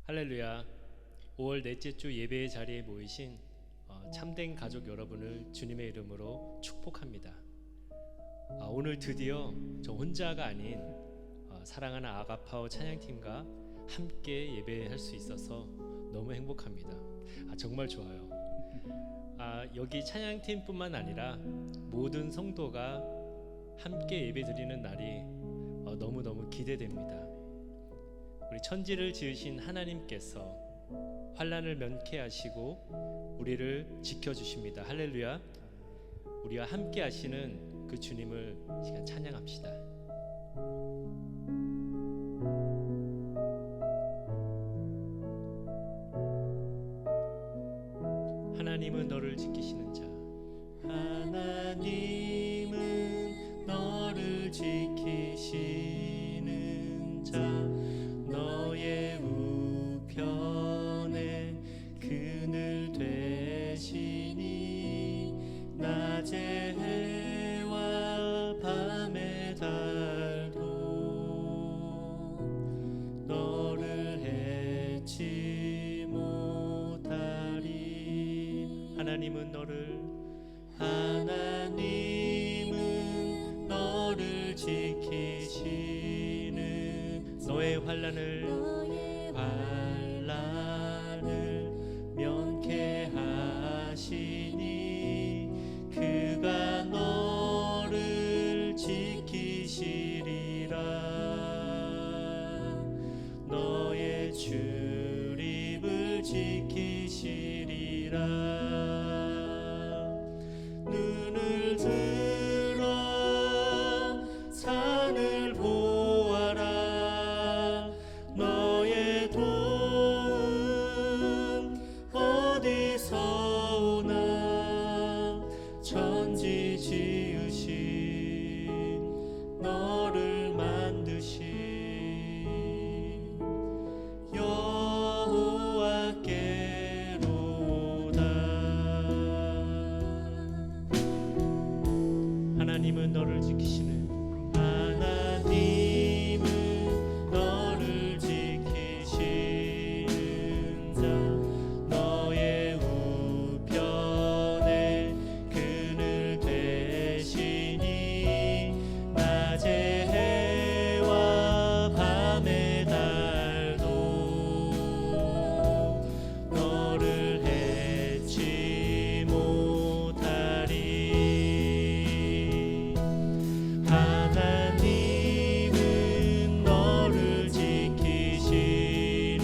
할렐루야. 5월 넷째 주 예배의 자리에 모이신 참된 가족 여러분을 주님의 이름으로 축복합니다. 오늘 드디어 저 혼자가 아닌 사랑하는 아가파오 찬양팀과 함께 예배할 수 있어서 너무 행복합니다. 정말 좋아요. 여기 찬양팀뿐만 아니라 모든 성도가 함께 예배드리는 날이 너무너무 기대됩니다. 우리 천지를 지으신 하나님께서 환난을 면케하시고 우리를 지켜주십니다. 할렐루야. 우리와 함께 하시는 그 주님을 시간 찬양합시다. 하나님은 너를 지키시는 자, 하나님은 너를 지키시는 자, 너의 우편에 그늘 되시니 낮의 해와 밤의 달도 너를 해치 못하리. 하나님은 너를 지키시는 너의 환난을 면케하시니 그가 너를 지키시리라. 너의 출입을 지키시리라. 눈을 들어 산을 보아라. 너의 도움 어디서 오나. 천지 지으신 너를 만드신 여호와께로다. 하나님은 너를 지키시는 하나님은 너를 지키시는 자, 너의 우편에 그늘 되시니 낮의 해와 밤의 달도 너를 해치 못하리. 하나님은 너를 지키시는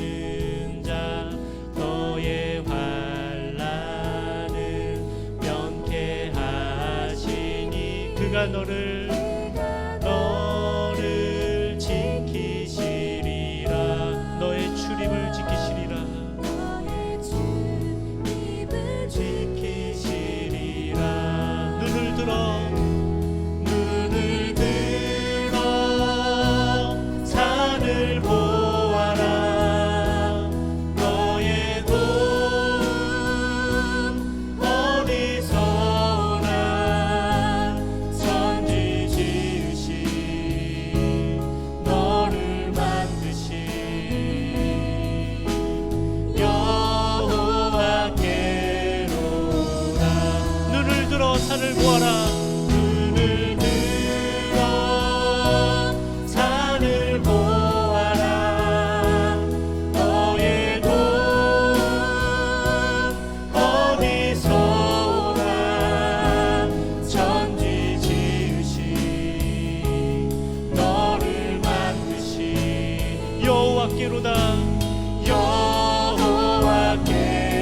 자, 너의 환난을 면케하시니 그가 너를 지키시리라. 너의 출입을 지키시리라. 지키시리라. 눈을 들어 산을 보아라. 너의 도움 어디서 오나. 천지 지으신 너를 만드신 여호와께로다. 눈을 들어 산을 보아라. 여호와께로다.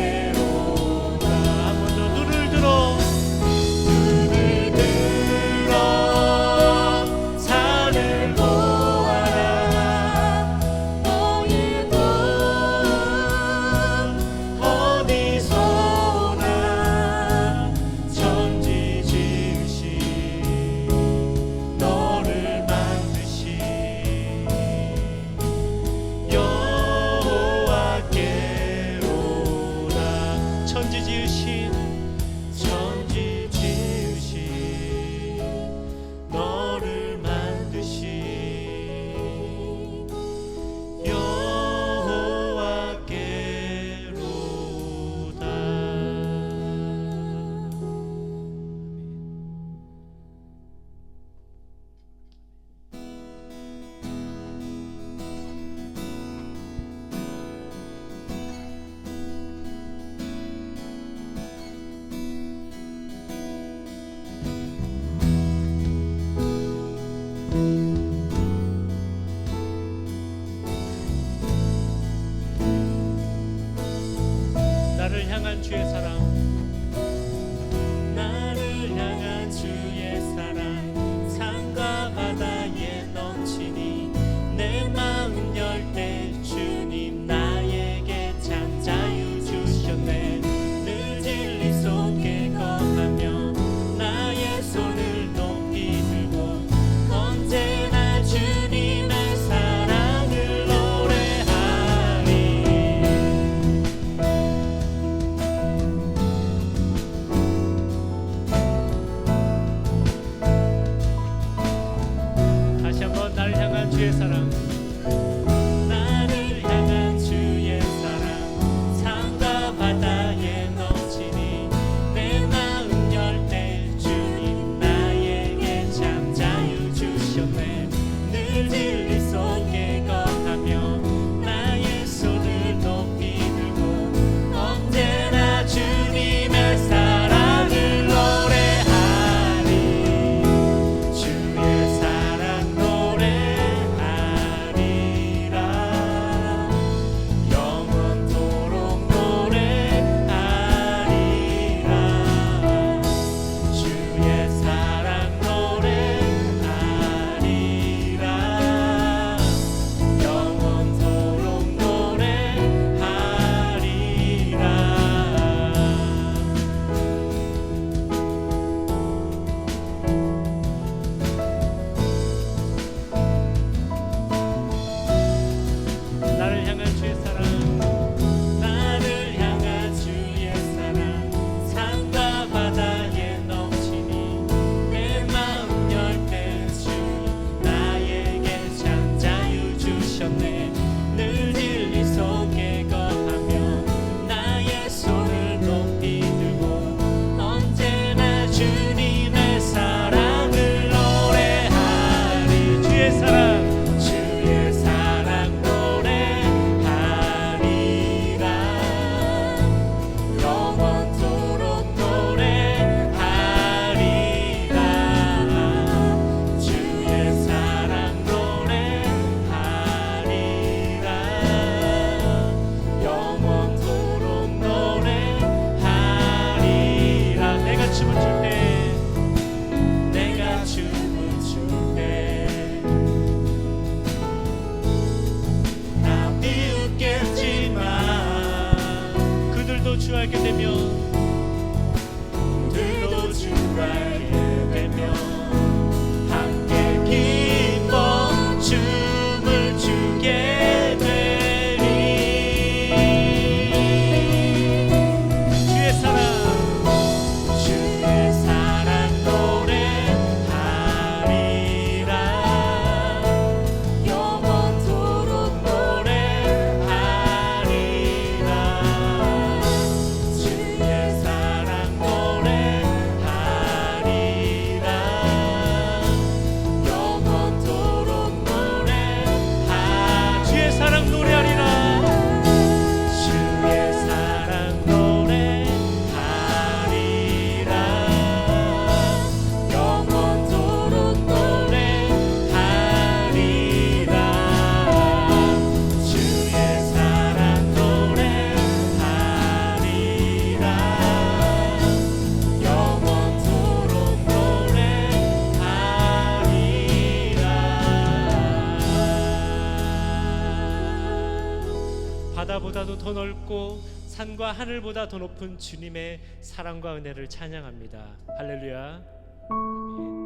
여호와께로다. 한 번 더 눈을 들어 산을 보아라. 너의 도움 어디서 오나. 천지 지으신 너를 만드신 향한 주의 사랑, 나를 향한 주의 사랑 산과 바다에 넘치니 내 마음 열 때 주님 나에게 참 자유 주셨네. 늘 진리 속에 거하며 나의 손을 높이 들고 언제나 주님의 사랑을 노래하리. 다시 한번 나를 향한 주의 사랑, 나를 향한 주의 사랑 산과 바다에 넘치니 내 마음 열 때 주님 나에게 참 자유 주셨네. 늘 진리 속에 거하며 나의 손을 높이 들고 언제나 주님의 사랑을 노래하리. 주의 사랑 노래하리라. 영원토록 노래하리라. 주의 사랑 노래하리라. 영원토록 노래하리라. 나를 향한 주의 사랑, 나를 향한 주의 사랑 산과 바다에 넘치니 내 마음 열 때 주님 나에게 참 자유 주셨네. 늘 진리 속에 거하며 나의 손을 높이 들고 언제나 주님의 사랑을 노래하리. 주의 사랑, 주의 사랑 노래하리라. 영원토록 노래하리라. 주의 사랑 노래하리라. 영원토록 노래하리라. 내가 춤을 출 때, 내가 춤을 출 때 나 비웃겠지만 그들도 주 알게 되면, 그들도 주 알게 되면 함께 기뻐 춤을 추게 되리. 주의 사랑, 주의 사랑 노래하리라. 영원토록 노래하리라. 주의 사랑 노래하리라. 영원토록 노래하리라. 주의 사랑 노래하리라. 주의 사랑 노래하리라. 영원토록 노래하리라. 주의 사랑 노래하리라. 영원토록 노래하리라. 바다보다도 더 넓고 산과 하늘보다 더 높은 주님의 사랑과 은혜를 찬양합니다. 할렐루야. 아멘.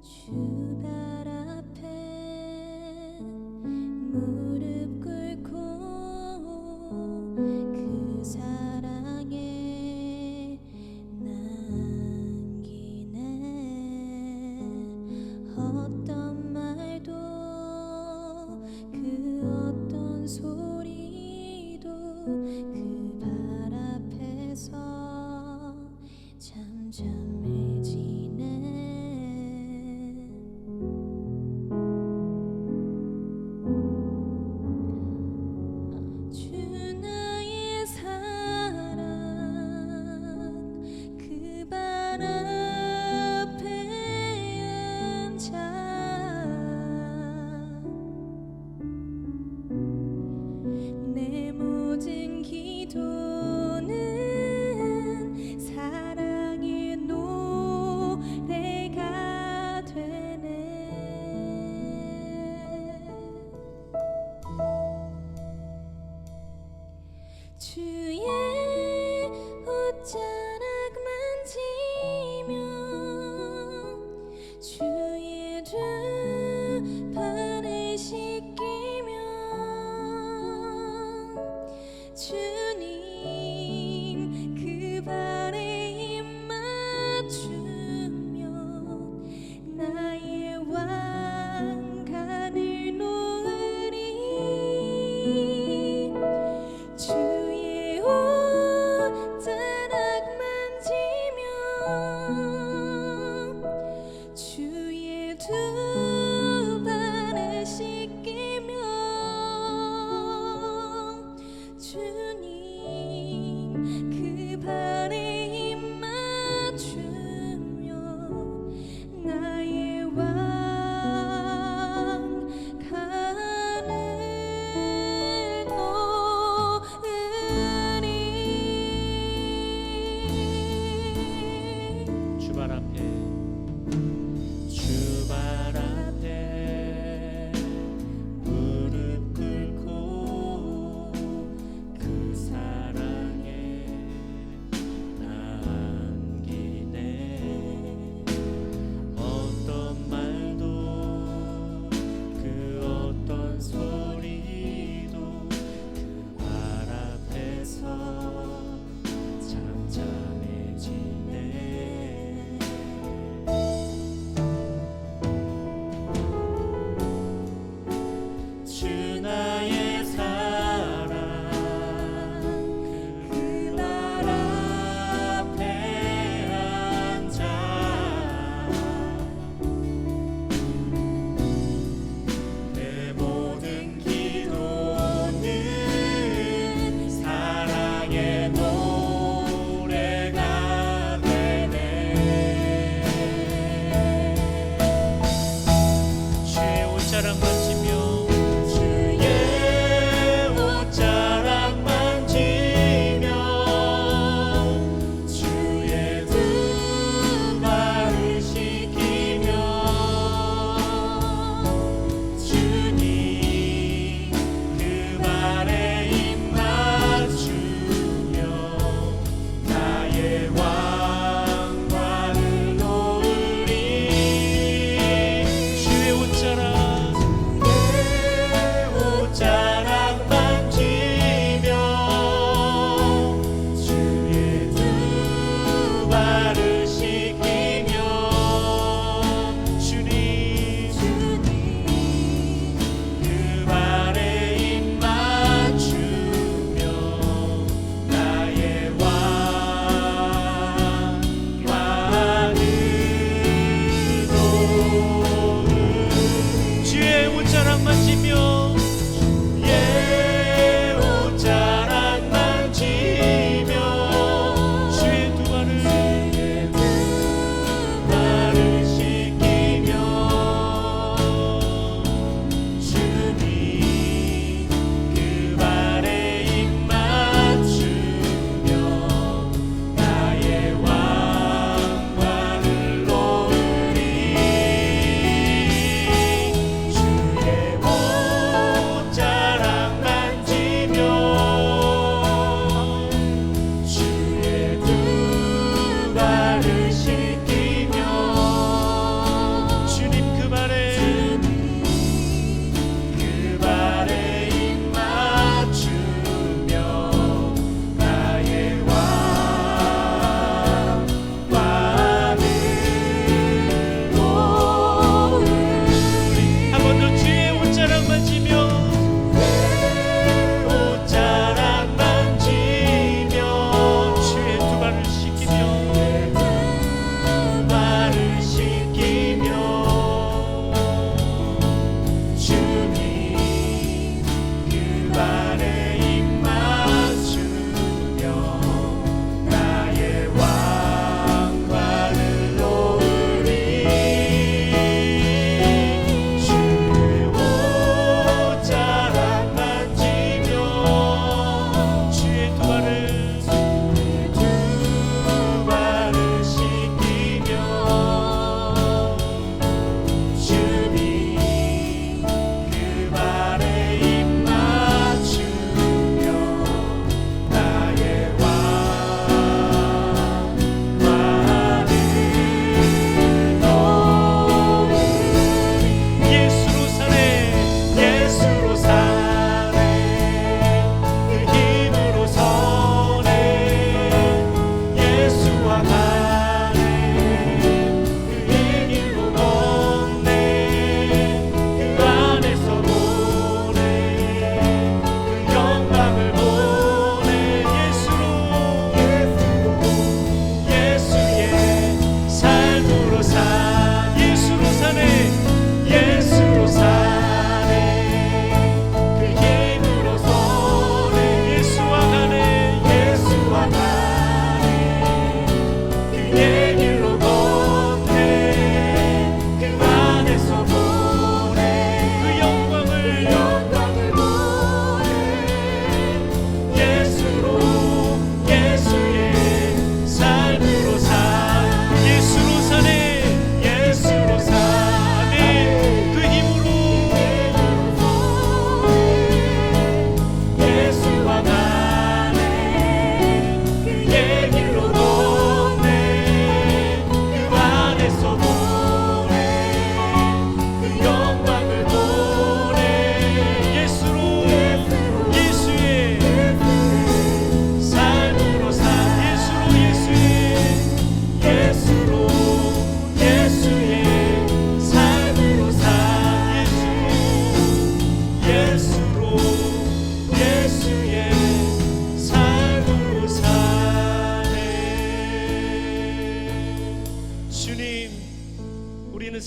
주 바라 주의 옷자락 만지며 주의 두 발을 씻기며 주님 그 발에 입 맞추며 나의 왕관을 놓으리. 주의 옷자락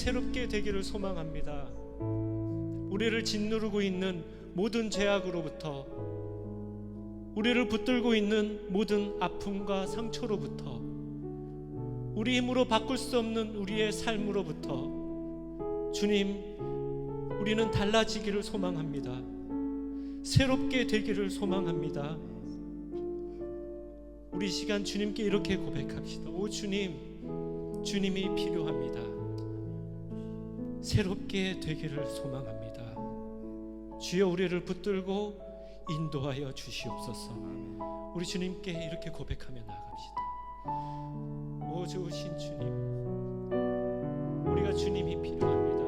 새롭게 되기를 소망합니다. 우리를 짓누르고 있는 모든 죄악으로부터, 우리를 붙들고 있는 모든 아픔과 상처로부터, 우리 힘으로 바꿀 수 없는 우리의 삶으로부터 주님, 우리는 달라지기를 소망합니다. 새롭게 되기를 소망합니다. 우리 시간 주님께 이렇게 고백합시다. 오 주님, 주님이 필요합니다. 새롭게 되기를 소망합니다. 주여, 우리를 붙들고 인도하여 주시옵소서. 우리 주님께 이렇게 고백하며 나아갑시다. 오 좋으신 주님, 우리가 주님이 필요합니다.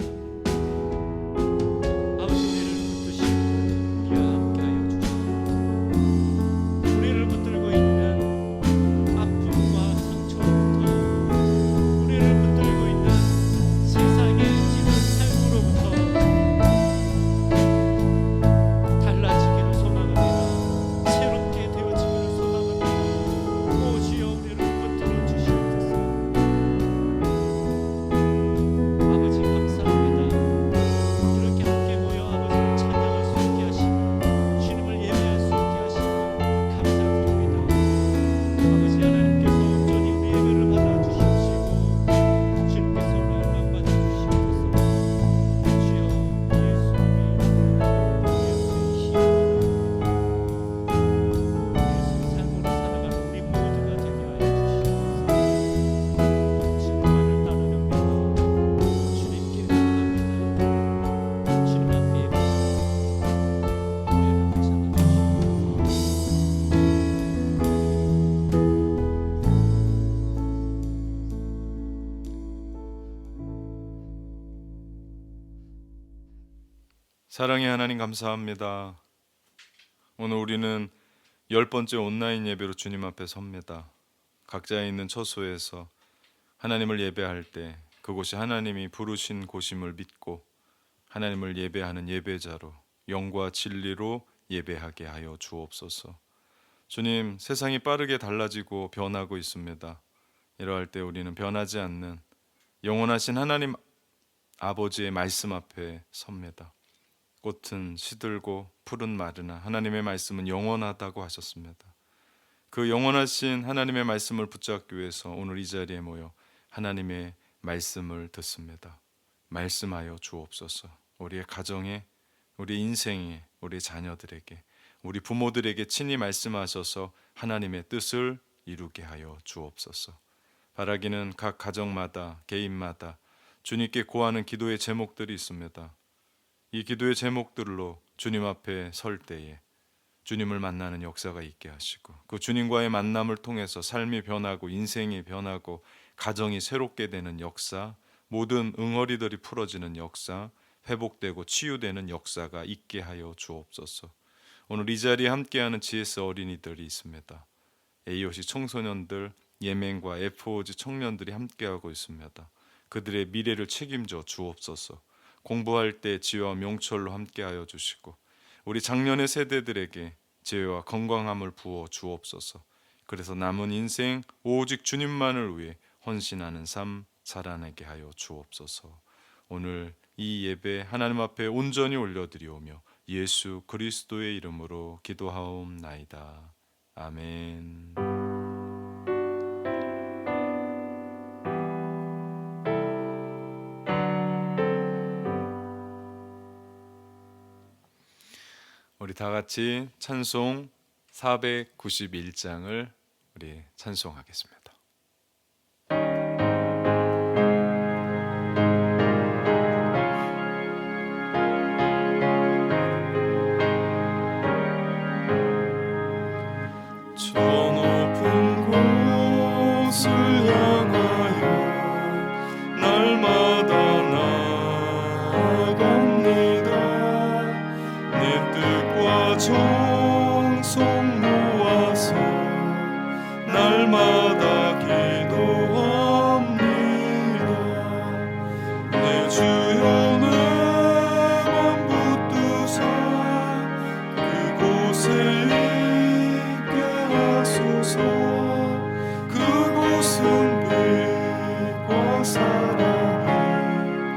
아버지, 우리를 붙드시고 우리와 함께하여 주시옵소서. 우리를 붙들고 있는 아픔과 상처로부터, 우리를 붙들고 있는 세상의 찌든 삶으로부터 달라지기를 소망합니다. 새롭게 되어지기를 소망합니다. 오 주여, 우리를 붙들어 주시옵소서. 아버지 감사합니다. 이렇게 함께 모여 아버지를 찬양할 수 있게 하시고 주님을 예배할 수 있게 하시고 감사드립니다. 아버지 하나님께서 온전히 우리 예배를 받아주시옵시고 주님께서 영광 받아주시옵소서. 주여, 예수님의 예수의 삶으로 살아가는 우리 모두가 되게 하여 주시옵소서. 주님만을 따르렵니다. 주님께 나아갑니다. 주님 앞에 예배합니다. 우리를 사랑의 하나님, 감사합니다. 오늘 우리는 10번째 온라인 예배로 주님 앞에 섭니다. 각자에 있는 처소에서 하나님을 예배할 때 그곳이 하나님이 부르신 곳임을 믿고 하나님을 예배하는 예배자로 영과 진리로 예배하게 하여 주옵소서. 주님, 세상이 빠르게 달라지고 변하고 있습니다. 이러할 때 우리는 변하지 않는 영원하신 하나님 아버지의 말씀 앞에 섭니다. 꽃은 시들고 푸른 마르나 하나님의 말씀은 영원하다고 하셨습니다. 그 영원하신 하나님의 말씀을 붙잡기 위해서 오늘 이 자리에 모여 하나님의 말씀을 듣습니다. 말씀하여 주옵소서. 우리의 가정에, 우리 인생에, 우리 자녀들에게, 우리 부모들에게 친히 말씀하셔서 하나님의 뜻을 이루게 하여 주옵소서. 바라기는 각 가정마다, 개인마다 주님께 고하는 기도의 제목들이 있습니다. 이 기도의 제목들로 주님 앞에 설 때에 주님을 만나는 역사가 있게 하시고 그 주님과의 만남을 통해서 삶이 변하고 인생이 변하고 가정이 새롭게 되는 역사, 모든 응어리들이 풀어지는 역사, 회복되고 치유되는 역사가 있게 하여 주옵소서. 오늘 이 자리에 함께하는 GS 어린이들이 있습니다. AOC 청소년들, 예멘과 FOG 청년들이 함께하고 있습니다. 그들의 미래를 책임져 주옵소서. 공부할 때 지혜와 명철로 함께하여 주시고 우리 작년의 세대들에게 지혜와 건강함을 부어 주옵소서. 그래서 남은 인생 오직 주님만을 위해 헌신하는 삶 살아내게 하여 주옵소서. 오늘 이 예배 하나님 앞에 온전히 올려드리오며 예수 그리스도의 이름으로 기도하옵나이다. 아멘. 우리 다 같이 찬송 491장을 우리 찬송하겠습니다. 저 높은 곳을 향하여 날마다 나아갑니다. 내 뜻과 정성 모아서 날마다 기도합니다. 내 주여 내 맘 붙드사 그곳에 있게 하소서. 그곳은 빛과 사랑이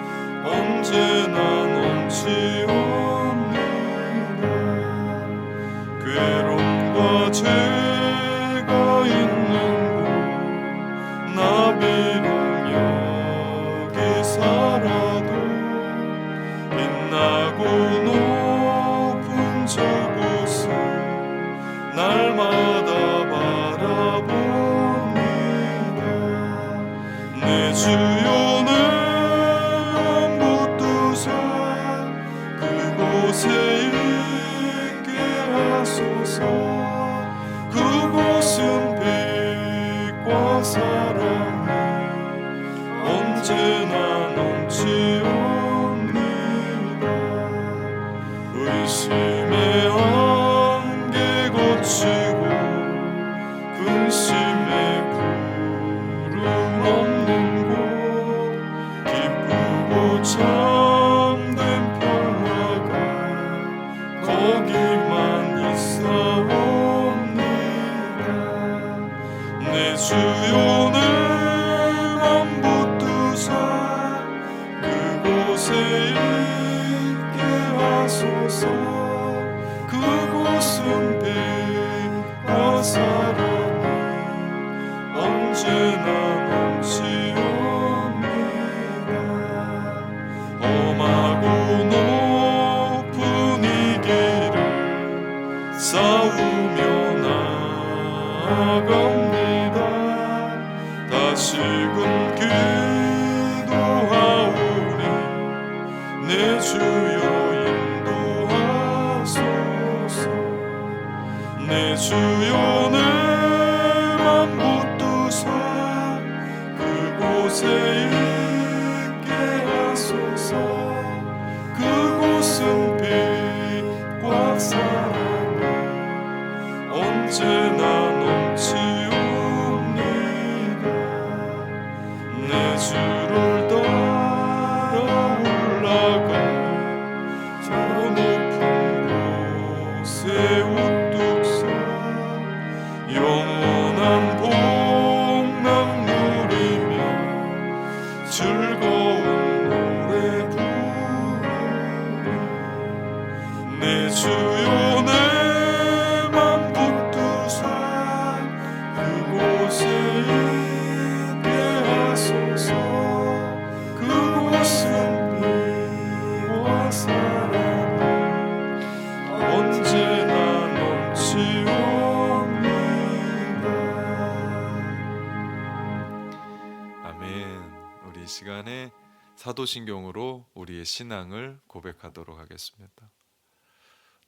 주여 내 맘 붙드사 그곳에 있게 하소서. 그곳은 빛과 사랑이 언제나 넘치옵니다. 의심의 안개 거치고 근심의 구름 없는 곳 기쁘고 참된 평화가 거기만 있사옵니다. 내 주여 내 맘 붙드사 그곳에 있게 하소서. 그곳은 빛과 사랑이 언제나 넘치옵니다. 험하고 높은 이 길을 싸우며 나아갑니다. 다시금 기도하오니 내 주여 인도하소서. 내 주여 내 맘 붙드사 그곳에 있게 하소서. 그곳은 빛과 사랑이 언제나 넘치옵니다. 내 주를 따라 올라가 저 높은 곳에 우뚝 서 영원한 복락 누리며 즐거운 노래 부르리. 내 주여 내 맘 붙드사 그곳에 있게 하소서. 그곳은 빛과 사랑이 언제나 넘치옵니다. 아멘. 우리 이 시간에 사도신경으로 우리의 신앙을 고백하도록 하겠습니다.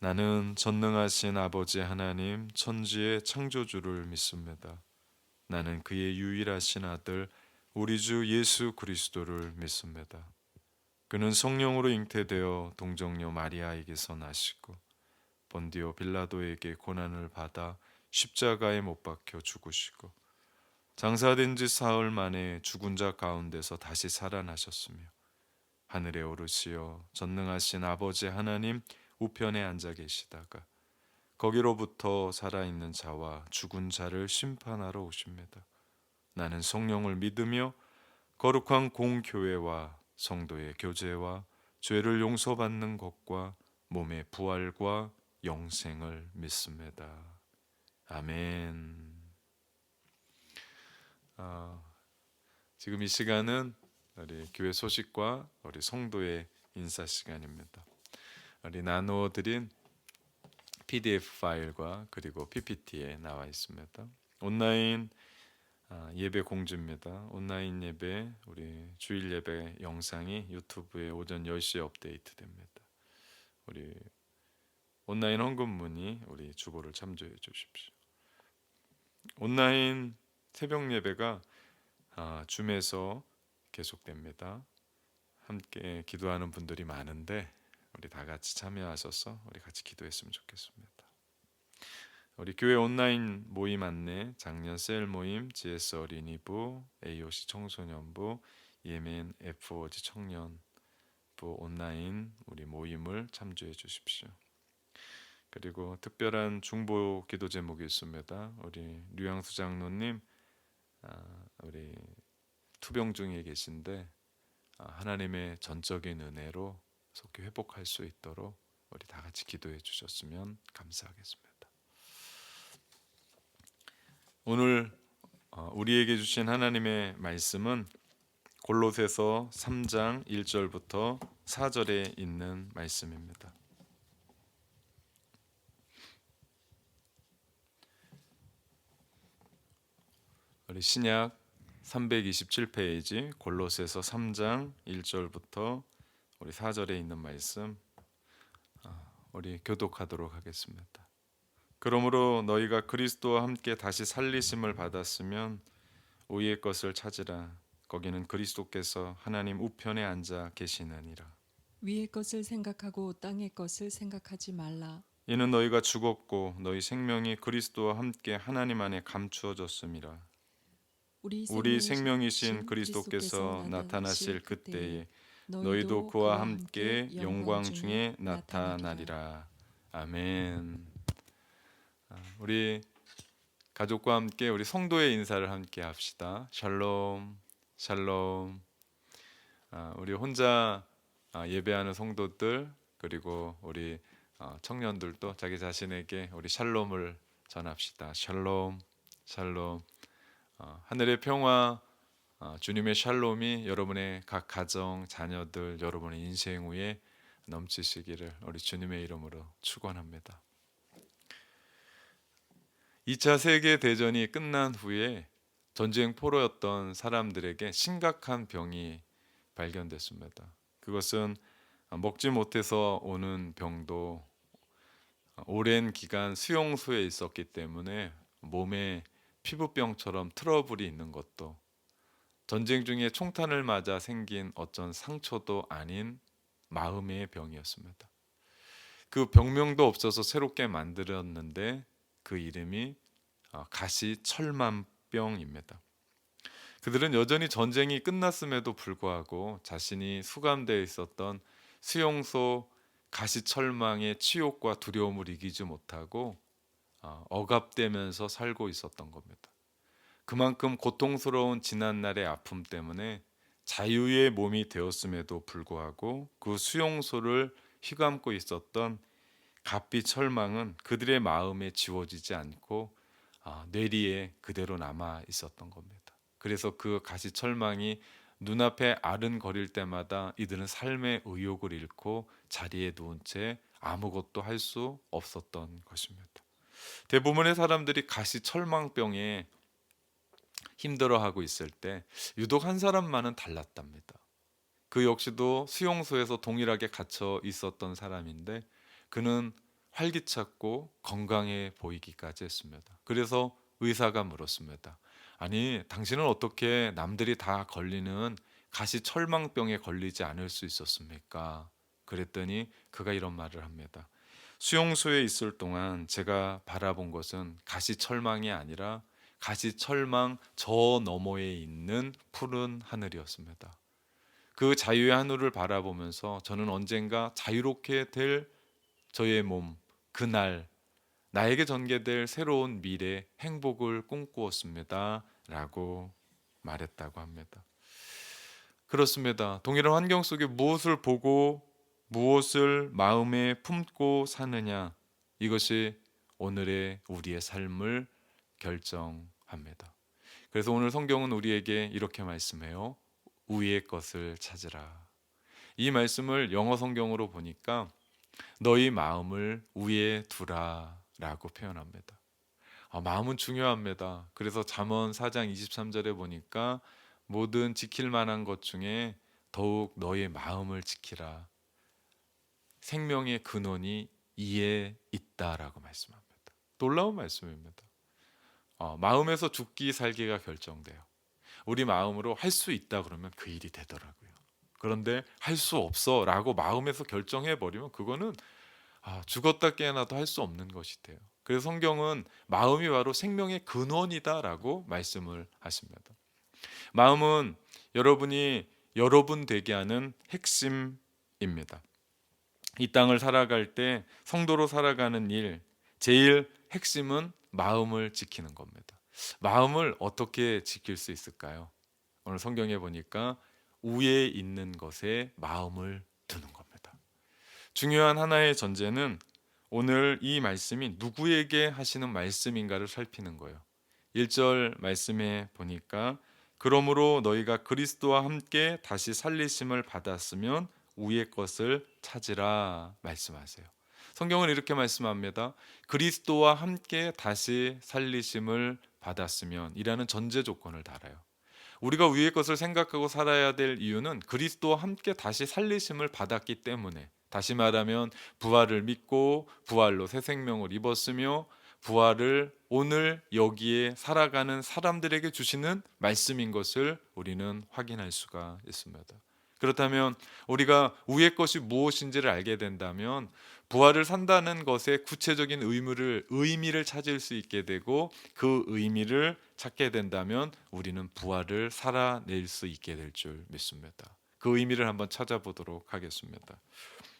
나는 전능하신 아버지 하나님 천지의 창조주를 믿습니다. 나는 그의 유일하신 아들 우리 주 예수 그리스도를 믿습니다. 그는 성령으로 잉태되어 동정녀 마리아에게서 나시고 본디오 빌라도에게 고난을 받아 십자가에 못 박혀 죽으시고 장사된 지 사흘 만에 죽은 자 가운데서 다시 살아나셨으며 하늘에 오르시어 전능하신 아버지 하나님 우편에 앉아 계시다가 거기로부터 살아있는 자와 죽은 자를 심판하러 오십니다. 나는 성령을 믿으며 거룩한 공교회와 성도의 교제와 죄를 용서받는 것과 몸의 부활과 영생을 믿습니다. 아멘. 지금 이 시간은 우리 교회 소식과 우리 성도의 인사 시간입니다. 우리 나누어 드린 PDF 파일과 그리고 PPT에 나와 있습니다. 온라인 예배 공지입니다. 온라인 예배 우리 주일 예배 영상이 유튜브에 오전 10시에 업데이트됩니다. 우리 온라인 헌금 문의 우리 주보를 참조해 주십시오. 온라인 새벽 예배가 줌에서 계속됩니다. 함께 기도하는 분들이 많은데 우리 다 같이 참여하셔서 우리 같이 기도했으면 좋겠습니다. 우리 교회 온라인 모임 안내, 작년 셀 모임, GS 어린이부, AOC 청소년부, 예멘 FOG 청년부 온라인 우리 모임을 참조해 주십시오. 그리고 특별한 중보 기도 제목이 있습니다. 우리 류양수 장로님 우리 투병 중에 계신데 하나님의 전적인 은혜로 속히 회복할 수 있도록 우리 다 같이 기도해 주셨으면 감사하겠습니다. 오늘 우리에게 주신 하나님의 말씀은 골로새서 3장 1절부터 4절에 있는 말씀입니다. 우리 신약 327페이지 골로새서 3장 1절부터 우리 4절에 있는 말씀 우리 교독하도록 하겠습니다. 그러므로 너희가 그리스도와 함께 다시 살리심을 받았으면 위의 것을 찾으라. 거기는 그리스도께서 하나님 우편에 앉아 계시느니라. 위의 것을 생각하고 땅의 것을 생각하지 말라. 이는 너희가 죽었고 너희 생명이 그리스도와 함께 하나님 안에 감추어졌음이라. 우리 생명이신 그리스도께서 나타나실 그때에 너희도 그와 함께 영광 중에 나타나리라. 아멘. 우리 가족과 함께 우리 성도의 인사를 함께 합시다. 샬롬, 샬롬. 우리 혼자 예배하는 성도들 그리고 우리 청년들도 자기 자신에게 우리 샬롬을 전합시다. 샬롬, 샬롬. 하늘의 평화, 주님의 샬롬이 여러분의 각 가정, 자녀들, 여러분의 인생 위에 넘치시기를 우리 주님의 이름으로 축원합니다. 2차 세계대전이 끝난 후에 전쟁 포로였던 사람들에게 심각한 병이 발견됐습니다. 그것은 먹지 못해서 오는 병도 오랜 기간 수용소에 있었기 때문에 몸에 피부병처럼 트러블이 있는 것도 전쟁 중에 총탄을 맞아 생긴 어떤 상처도 아닌 마음의 병이었습니다. 그 병명도 없어서 새롭게 만들었는데 그 이름이 가시철망병입니다. 그들은 여전히 전쟁이 끝났음에도 불구하고 자신이 수감되어 있었던 수용소 가시철망의 치욕과 두려움을 이기지 못하고 억압되면서 살고 있었던 겁니다. 그만큼 고통스러운 지난날의 아픔 때문에 자유의 몸이 되었음에도 불구하고 그 수용소를 휘감고 있었던 갓빛 철망은 그들의 마음에 지워지지 않고 뇌리에 그대로 남아 있었던 겁니다. 그래서 그 가시 철망이 눈앞에 아른거릴 때마다 이들은 삶의 의욕을 잃고 자리에 누운 채 아무것도 할 수 없었던 것입니다. 대부분의 사람들이 가시 철망병에 힘들어하고 있을 때 유독 한 사람만은 달랐답니다. 그 역시도 수용소에서 동일하게 갇혀 있었던 사람인데 그는 활기찼고 건강해 보이기까지 했습니다. 그래서 의사가 물었습니다. 아니, 당신은 어떻게 남들이 다 걸리는 가시철망병에 걸리지 않을 수 있었습니까? 그랬더니 그가 이런 말을 합니다. 수용소에 있을 동안 제가 바라본 것은 가시철망이 아니라 가시철망 저 너머에 있는 푸른 하늘이었습니다. 그 자유의 하늘을 바라보면서 저는 언젠가 자유롭게 될 저의 몸, 그날 나에게 전개될 새로운 미래, 행복을 꿈꾸었습니다 라고 말했다고 합니다. 그렇습니다. 동일한 환경 속에 무엇을 보고 무엇을 마음에 품고 사느냐, 이것이 오늘의 우리의 삶을 결정합니다. 그래서 오늘 성경은 우리에게 이렇게 말씀해요. 위의 것을 찾으라. 이 말씀을 영어 성경으로 보니까 너희 마음을 위에 두라 라고 표현합니다. 마음은 중요합니다. 그래서 잠언 4장 23절에 보니까 모든 지킬 만한 것 중에 더욱 너의 마음을 지키라. 생명의 근원이 이에 있다라고 말씀합니다. 놀라운 말씀입니다. 마음에서 죽기 살기가 결정돼요. 우리 마음으로 할 수 있다 그러면 그 일이 되더라고요. 그런데 할 수 없어 라고 마음에서 결정해버리면 그거는 죽었다 깨어나도 할 수 없는 것이 돼요. 그래서 성경은 마음이 바로 생명의 근원이다라고 말씀을 하십니다. 마음은 여러분이 여러분 되게 하는 핵심입니다. 이 땅을 살아갈 때 성도로 살아가는 일, 제일 핵심은 마음을 지키는 겁니다. 마음을 어떻게 지킬 수 있을까요? 오늘 성경에 보니까 위에 있는 것에 마음을 두는 겁니다. 중요한 하나의 전제는 오늘 이 말씀이 누구에게 하시는 말씀인가를 살피는 거예요. 1절 말씀에 보니까 그러므로 너희가 그리스도와 함께 다시 살리심을 받았으면 위의 것을 찾으라 말씀하세요. 성경은 이렇게 말씀합니다. 그리스도와 함께 다시 살리심을 받았으면 이라는 전제 조건을 달아요. 우리가 위의 것을 생각하고 살아야 될 이유는 그리스도와 함께 다시 살리심을 받았기 때문에, 다시 말하면 부활을 믿고 부활로 새 생명을 입었으며 부활을 오늘 여기에 살아가는 사람들에게 주시는 말씀인 것을 우리는 확인할 수가 있습니다. 그렇다면 우리가 위의 것이 무엇인지를 알게 된다면 부활을 산다는 것의 구체적인 의미를 찾을 수 있게 되고, 그 의미를 찾게 된다면 우리는 부활을 살아낼 수 있게 될 줄 믿습니다. 그 의미를 한번 찾아보도록 하겠습니다.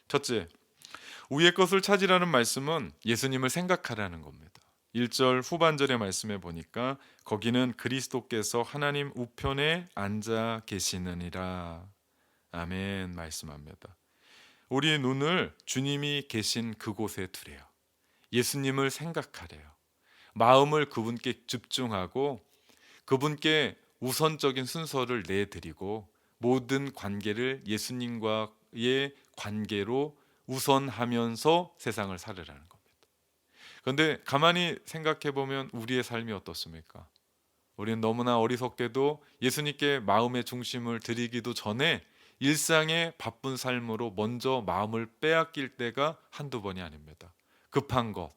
첫째, 위의 것을 찾으라는 말씀은 예수님을 생각하라는 겁니다. 1절 후반절의 말씀에 보니까 거기는 그리스도께서 하나님 우편에 앉아 계시느니라. 아멘 말씀합니다. 우리의 눈을 주님이 계신 그곳에 두래요. 예수님을 생각하래요. 마음을 그분께 집중하고 그분께 우선적인 순서를 내드리고 모든 관계를 예수님과의 관계로 우선하면서 세상을 살으라는 겁니다. 그런데 가만히 생각해 보면 우리의 삶이 어떻습니까? 우리는 너무나 어리석게도 예수님께 마음의 중심을 드리기도 전에 일상의 바쁜 삶으로 먼저 마음을 빼앗길 때가 한두 번이 아닙니다. 급한 것,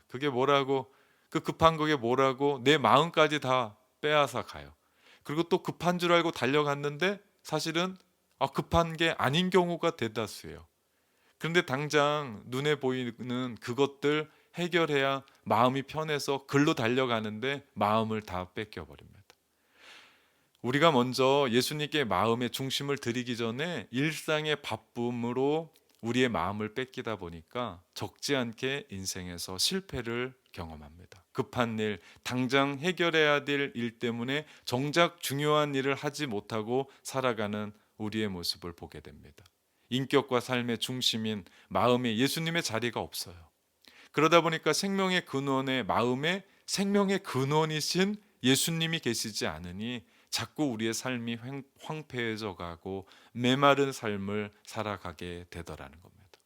그게 뭐라고, 그 급한 그게 뭐라고 내 마음까지 다 빼앗아 가요. 그리고 또 급한 줄 알고 달려갔는데 사실은 급한 게 아닌 경우가 대다수예요. 그런데 당장 눈에 보이는 그것들 해결해야 마음이 편해서 글로 달려가는데 마음을 다 뺏겨버립니다. 우리가 먼저 예수님께 마음의 중심을 드리기 전에 일상의 바쁨으로 우리의 마음을 뺏기다 보니까 적지 않게 인생에서 실패를 경험합니다. 급한 일, 당장 해결해야 될 일 때문에 정작 중요한 일을 하지 못하고 살아가는 우리의 모습을 보게 됩니다. 인격과 삶의 중심인 마음에 예수님의 자리가 없어요. 그러다 보니까 생명의 근원의 마음에 생명의 근원이신 예수님이 계시지 않으니 자꾸 우리의 삶이 황폐해져 가고 메마른 삶을 살아가게 되더라는 겁니다.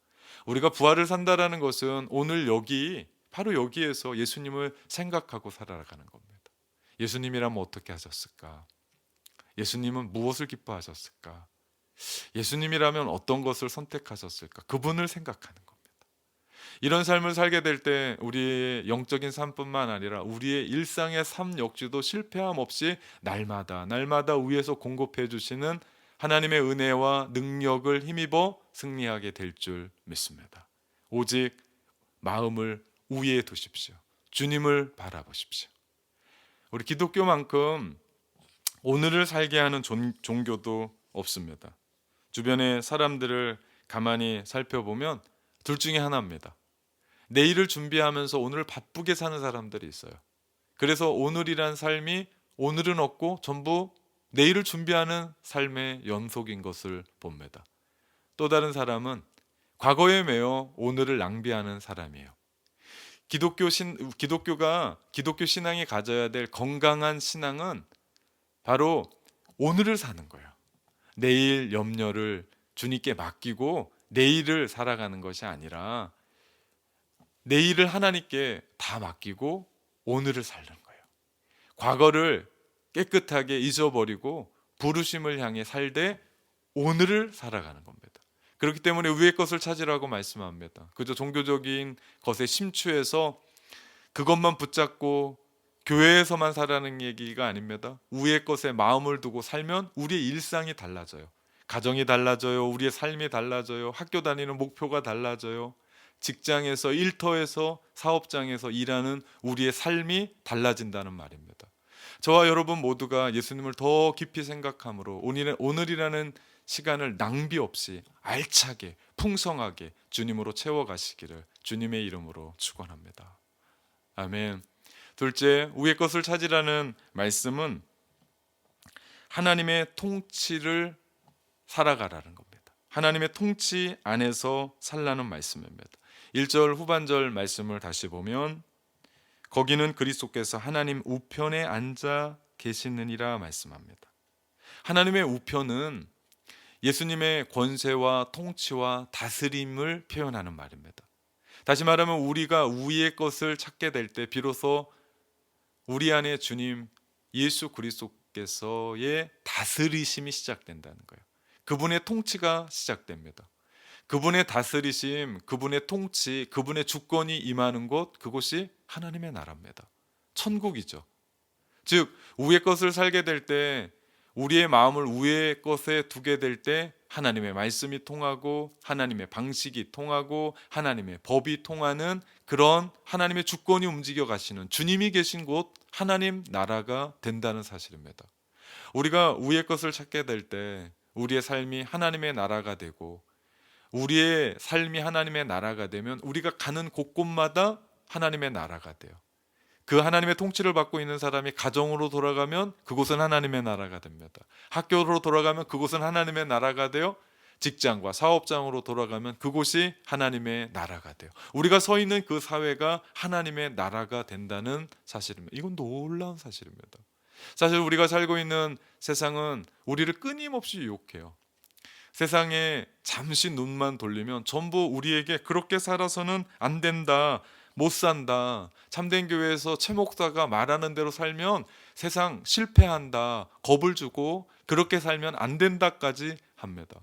우리가 부활을 산다라는 것은 오늘 여기 바로 여기에서 예수님을 생각하고 살아가는 겁니다. 예수님이라면 어떻게 하셨을까? 예수님은 무엇을 기뻐하셨을까? 예수님이라면 어떤 것을 선택하셨을까? 그분을 생각하는 겁니다. 이런 삶을 살게 될 때 우리의 영적인 삶뿐만 아니라 우리의 일상의 삶 역시도 실패함 없이 날마다 위에서 공급해 주시는 하나님의 은혜와 능력을 힘입어 승리하게 될 줄 믿습니다. 오직 마음을 위에 두십시오. 주님을 바라보십시오. 우리 기독교만큼 오늘을 살게 하는 종교도 없습니다. 주변의 사람들을 가만히 살펴보면 둘 중에 하나입니다. 내일을 준비하면서 오늘을 바쁘게 사는 사람들이 있어요. 그래서 오늘이란 삶이 오늘은 없고 전부 내일을 준비하는 삶의 연속인 것을 봅니다. 또 다른 사람은 과거에 매여 오늘을 낭비하는 사람이에요. 기독교 신앙이 가져야 될 건강한 신앙은 바로 오늘을 사는 거예요. 내일 염려를 주님께 맡기고 내일을 살아가는 것이 아니라 내일을 하나님께 다 맡기고 오늘을 사는 거예요. 과거를 깨끗하게 잊어버리고 부르심을 향해 살되 오늘을 살아가는 겁니다. 그렇기 때문에 위의 것을 찾으라고 말씀합니다. 그저 종교적인 것에 심취해서 그것만 붙잡고 교회에서만 살아가는 얘기가 아닙니다. 위의 것에 마음을 두고 살면 우리의 일상이 달라져요. 가정이 달라져요. 우리의 삶이 달라져요. 학교 다니는 목표가 달라져요. 직장에서, 일터에서, 사업장에서 일하는 우리의 삶이 달라진다는 말입니다. 저와 여러분 모두가 예수님을 더 깊이 생각함으로 오늘이라는 시간을 낭비 없이 알차게 풍성하게 주님으로 채워가시기를 주님의 이름으로 축원합니다. 아멘. 둘째, 위의 것을 찾으라는 말씀은 하나님의 통치를 살아가라는 겁니다. 하나님의 통치 안에서 살라는 말씀입니다. 1절 후반절 말씀을 다시 보면 거기는 그리스도께서 하나님 우편에 앉아 계시느니라 말씀합니다. 하나님의 우편은 예수님의 권세와 통치와 다스림을 표현하는 말입니다. 다시 말하면 우리가 위의 것을 찾게 될 때 비로소 우리 안에 주님 예수 그리스도 하나님께서의 다스리심이 시작된다는 거예요. 그분의 통치가 시작됩니다. 그분의 다스리심, 그분의 통치, 그분의 주권이 임하는 곳, 그곳이 하나님의 나라입니다. 천국이죠. 즉 위의 것을 살게 될 때, 우리의 마음을 위의 것에 두게 될 때 하나님의 말씀이 통하고 하나님의 방식이 통하고 하나님의 법이 통하는 그런 하나님의 주권이 움직여 가시는 주님이 계신 곳, 하나님 나라가 된다는 사실입니다. 우리가 위의 것을 찾게 될 때 우리의 삶이 하나님의 나라가 되고, 우리의 삶이 하나님의 나라가 되면 우리가 가는 곳곳마다 하나님의 나라가 돼요. 그 하나님의 통치를 받고 있는 사람이 가정으로 돌아가면 그곳은 하나님의 나라가 됩니다. 학교로 돌아가면 그곳은 하나님의 나라가 되어 직장과 사업장으로 돌아가면 그곳이 하나님의 나라가 돼요. 우리가 서 있는 그 사회가 하나님의 나라가 된다는 사실입니다. 이건 놀라운 사실입니다. 사실 우리가 살고 있는 세상은 우리를 끊임없이 유혹해요. 세상에 잠시 눈만 돌리면 전부 우리에게 그렇게 살아서는 안 된다, 못 산다, 참된 교회에서 최 목사가 말하는 대로 살면 세상 실패한다, 겁을 주고 그렇게 살면 안 된다까지 합니다.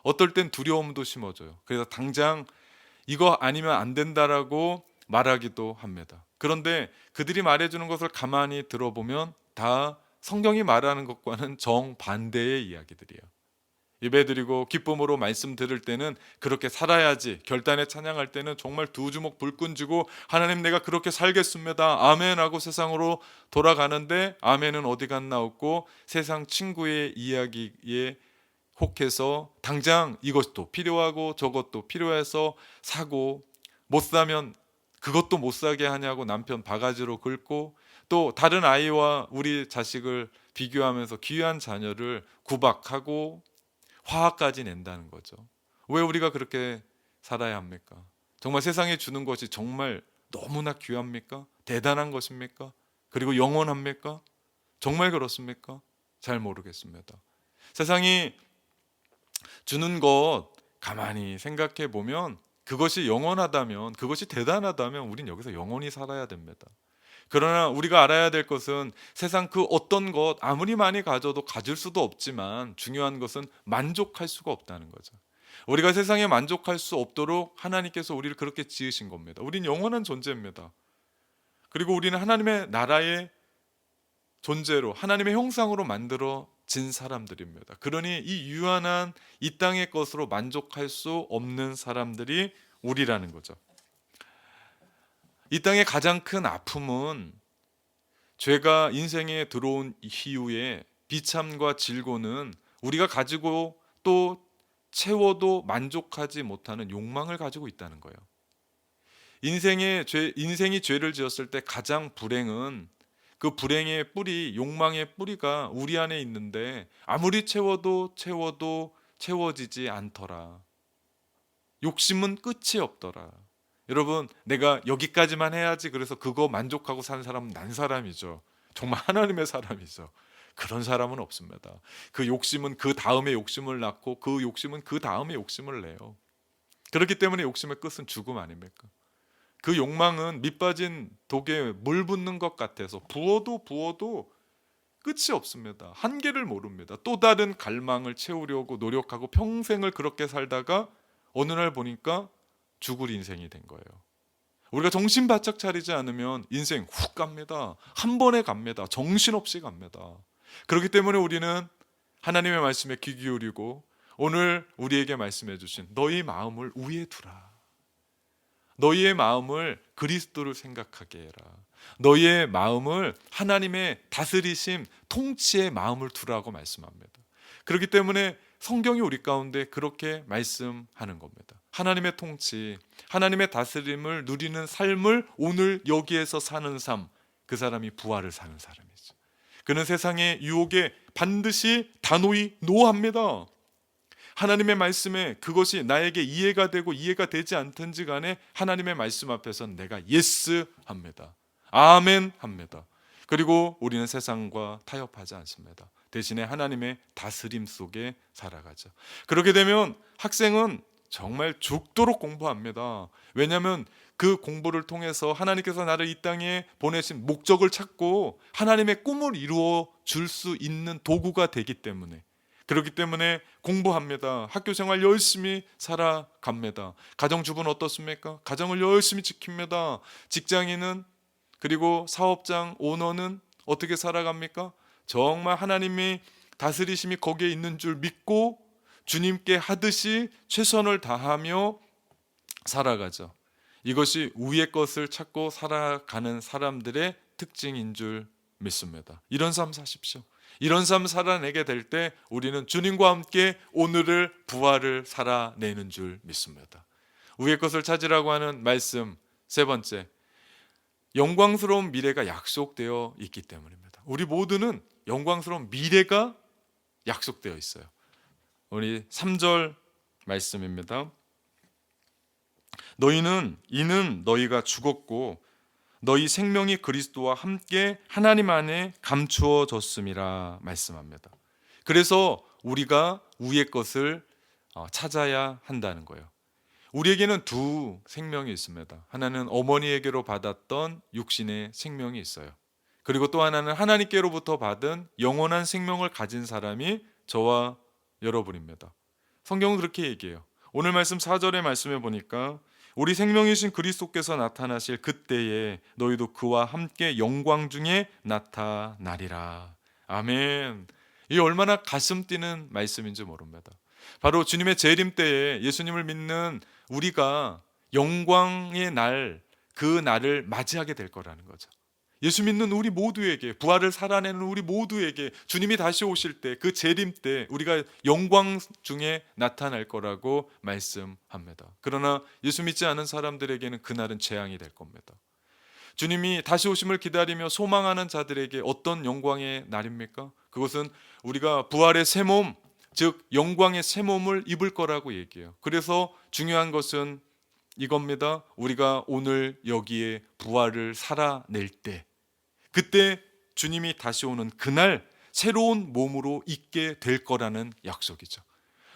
어떨 땐 두려움도 심어줘요. 그래서 당장 이거 아니면 안 된다라고 말하기도 합니다. 그런데 그들이 말해주는 것을 가만히 들어보면 다 성경이 말하는 것과는 정반대의 이야기들이에요. 예배드리고 기쁨으로 말씀 들을 때는 그렇게 살아야지, 결단에 찬양할 때는 정말 두 주먹 불끈 쥐고 하나님 내가 그렇게 살겠습니다, 아멘 하고 세상으로 돌아가는데 아멘은 어디 갔나 없고 세상 친구의 이야기에 혹해서 당장 이것도 필요하고 저것도 필요해서 사고, 못 사면 그것도 못 사게 하냐고 남편 바가지로 긁고, 또 다른 아이와 우리 자식을 비교하면서 귀한 자녀를 구박하고 화까지 낸다는 거죠. 왜 우리가 그렇게 살아야 합니까? 정말 세상에 주는 것이 정말 너무나 귀합니까? 대단한 것입니까? 그리고 영원합니까? 정말 그렇습니까? 잘 모르겠습니다. 세상이 주는 것 가만히 생각해 보면 그것이 영원하다면, 그것이 대단하다면 우린 여기서 영원히 살아야 됩니다. 그러나 우리가 알아야 될 것은 세상 그 어떤 것 아무리 많이 가져도 가질 수도 없지만 중요한 것은 만족할 수가 없다는 거죠. 우리가 세상에 만족할 수 없도록 하나님께서 우리를 그렇게 지으신 겁니다. 우린 영원한 존재입니다. 그리고 우리는 하나님의 나라의 존재로, 하나님의 형상으로 만들어진 사람들입니다. 그러니 이 유한한 이 땅의 것으로 만족할 수 없는 사람들이 우리라는 거죠. 이 땅의 가장 큰 아픔은 죄가 인생에 들어온 이후에 비참과 질고는 우리가 가지고 또 채워도 만족하지 못하는 욕망을 가지고 있다는 거예요. 인생이 죄를 지었을 때 가장 불행은 그 불행의 뿌리, 욕망의 뿌리가 우리 안에 있는데 아무리 채워도 채워지지 않더라. 욕심은 끝이 없더라. 여러분, 내가 여기까지만 해야지 그래서 그거 만족하고 산 사람은 난 사람이죠. 정말 하나님의 사람이죠. 그런 사람은 없습니다. 그 욕심은 그 다음에 욕심을 낳고 그 욕심은 그 다음에 욕심을 내요. 그렇기 때문에 욕심의 끝은 죽음 아닙니까? 그 욕망은 밑빠진 독에 물 붓는 것 같아서 부어도 끝이 없습니다. 한계를 모릅니다. 또 다른 갈망을 채우려고 노력하고 평생을 그렇게 살다가 어느 날 보니까 죽을 인생이 된 거예요. 우리가 정신 바짝 차리지 않으면 인생 훅 갑니다. 한 번에 갑니다. 정신없이 갑니다. 그렇기 때문에 우리는 하나님의 말씀에 귀 기울이고 오늘 우리에게 말씀해 주신 너희 마음을 위에 두라. 너희의 마음을 그리스도를 생각하게 해라. 너희의 마음을 하나님의 다스리심, 통치의 마음을 두라고 말씀합니다. 그렇기 때문에 성경이 우리 가운데 그렇게 말씀하는 겁니다. 하나님의 통치, 하나님의 다스림을 누리는 삶을 오늘 여기에서 사는 삶, 그 사람이 부활을 사는 사람이죠. 그는 세상의 유혹에 반드시 단호히 노합니다. 하나님의 말씀에 그것이 나에게 이해가 되고 이해가 되지 않든지 간에 하나님의 말씀 앞에서는 내가 예스 합니다. 아멘 합니다. 그리고 우리는 세상과 타협하지 않습니다. 대신에 하나님의 다스림 속에 살아가죠. 그렇게 되면 학생은 정말 죽도록 공부합니다. 왜냐하면 그 공부를 통해서 하나님께서 나를 이 땅에 보내신 목적을 찾고 하나님의 꿈을 이루어 줄 수 있는 도구가 되기 때문에, 그렇기 때문에 공부합니다. 학교 생활 열심히 살아갑니다. 가정주부는 어떻습니까? 가정을 열심히 지킵니다. 직장인은, 그리고 사업장 오너는 어떻게 살아갑니까? 정말 하나님이 다스리심이 거기에 있는 줄 믿고 주님께 하듯이 최선을 다하며 살아가죠. 이것이 위의 것을 찾고 살아가는 사람들의 특징인 줄 믿습니다. 이런 삶 사십시오. 이런 삶 살아내게 될 때 우리는 주님과 함께 오늘을 부활을 살아내는 줄 믿습니다. 위의 것을 찾으라고 하는 말씀 세 번째, 영광스러운 미래가 약속되어 있기 때문입니다. 우리 모두는 영광스러운 미래가 약속되어 있어요. 우리 3절 말씀입니다. 이는 너희가 죽었고 너희 생명이 그리스도와 함께 하나님 안에 감추어졌음이라 말씀합니다. 그래서 우리가 위의 것을 찾아야 한다는 거예요. 우리에게는 두 생명이 있습니다. 하나는 어머니에게로 받았던 육신의 생명이 있어요. 그리고 또 하나는 하나님께로부터 받은 영원한 생명을 가진 사람이 저와 여러분입니다. 성경은 그렇게 얘기해요. 오늘 말씀 4절의 말씀에 보니까 우리 생명이신 그리스도께서 나타나실 그때에 너희도 그와 함께 영광 중에 나타나리라. 아멘. 이 얼마나 가슴 뛰는 말씀인지 모릅니다. 바로 주님의 재림 때에 예수님을 믿는 우리가 영광의 날, 그 날을 맞이하게 될 거라는 거죠. 예수 믿는 우리 모두에게, 부활을 살아내는 우리 모두에게 주님이 다시 오실 때, 그 재림 때 우리가 영광 중에 나타날 거라고 말씀합니다. 그러나 예수 믿지 않은 사람들에게는 그날은 재앙이 될 겁니다. 주님이 다시 오심을 기다리며 소망하는 자들에게 어떤 영광의 날입니까? 그것은 우리가 부활의 새 몸, 즉 영광의 새 몸을 입을 거라고 얘기해요. 그래서 중요한 것은 이겁니다. 우리가 오늘 여기에 부활을 살아낼 때, 그때 주님이 다시 오는 그날 새로운 몸으로 있게 될 거라는 약속이죠.